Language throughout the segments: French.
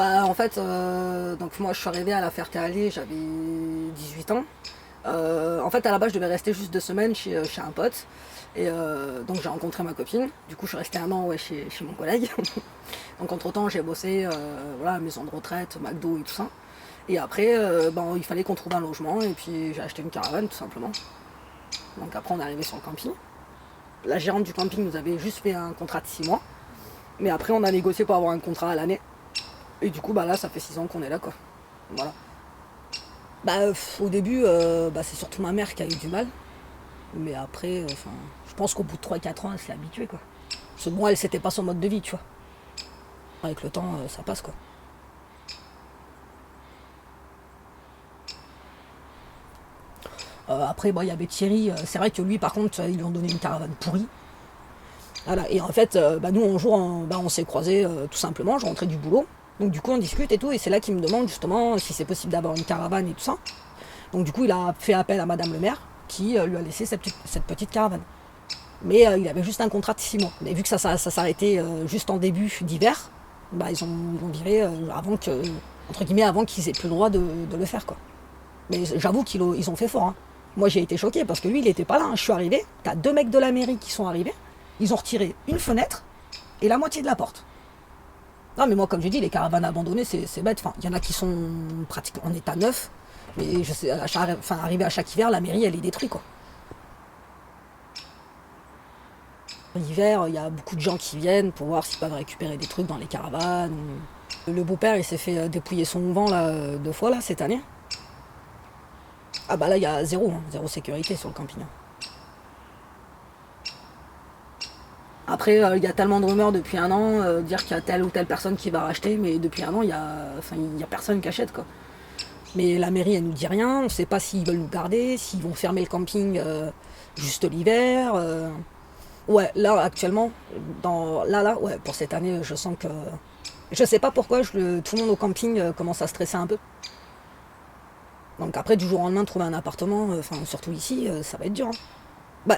Bah en fait, donc moi je suis arrivée à la Ferté-Allier, j'avais 18 ans. En fait à la base je devais rester juste 2 semaines chez un pote. Et donc j'ai rencontré ma copine. Du coup je suis restée un an ouais, chez mon collègue. Donc entre temps j'ai bossé voilà, maison de retraite, McDo et tout ça. Et après ben, il fallait qu'on trouve un logement et puis j'ai acheté une caravane tout simplement. Donc après on est arrivé sur le camping. La gérante du camping nous avait juste fait un contrat de 6 mois. Mais après on a négocié pour avoir un contrat à l'année. Et du coup, bah là, ça fait 6 ans qu'on est là, quoi. Voilà. Au début, c'est surtout ma mère qui a eu du mal. Mais après, je pense qu'au bout de 3-4 ans, elle s'est habituée, quoi. Parce que bon, elle, c'était pas son mode de vie, tu vois. Avec le temps, ça passe, quoi. Après, bon, il y avait Thierry. C'est vrai que lui, par contre, ils lui ont donné une caravane pourrie. Voilà. Et en fait, nous, un jour, on s'est croisés tout simplement. Je rentrais du boulot. Donc du coup, on discute et tout. Et c'est là qu'il me demande justement si c'est possible d'avoir une caravane et tout ça. Donc du coup, il a fait appel à Madame le maire qui lui a laissé cette petite caravane. Mais il avait juste un contrat de 6 mois. Mais vu que ça s'arrêtait juste en début d'hiver, ils ont viré entre guillemets, avant qu'ils aient plus le droit de le faire, quoi. Mais j'avoue qu'ils ont fait fort. Hein. Moi, j'ai été choquée parce que lui, il n'était pas là. Hein. Je suis arrivée, t'as 2 mecs de la mairie qui sont arrivés. Ils ont retiré une fenêtre et la moitié de la porte. Non, mais moi, comme je dis, les caravanes abandonnées, c'est bête. Enfin, il y en a qui sont pratiquement en état neuf. Mais je sais, arrivé à chaque hiver, la mairie, elle est détruite, quoi. L'hiver, il y a beaucoup de gens qui viennent pour voir s'ils peuvent récupérer des trucs dans les caravanes. Le beau-père, il s'est fait dépouiller son vent là, 2 fois là, cette année. Ah bah là, il y a zéro sécurité sur le camping. Après, il y a tellement de rumeurs depuis un an, dire qu'il y a telle ou telle personne qui va racheter, mais depuis un an, il y a personne qui achète, quoi. Mais la mairie, elle nous dit rien, on ne sait pas s'ils veulent nous garder, s'ils vont fermer le camping juste l'hiver. Ouais, là, actuellement, ouais, pour cette année, je sens que... Je sais pas pourquoi, tout le monde au camping commence à stresser un peu. Donc après, du jour au lendemain, trouver un appartement, surtout ici, ça va être dur. Hein.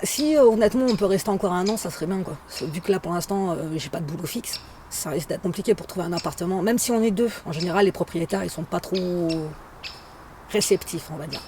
Si honnêtement, on peut rester encore un an, ça serait bien, quoi. Vu que là, pour l'instant, j'ai pas de boulot fixe, ça risque d'être compliqué pour trouver un appartement. Même si on est deux, en général, les propriétaires, ils sont pas trop réceptifs, on va dire.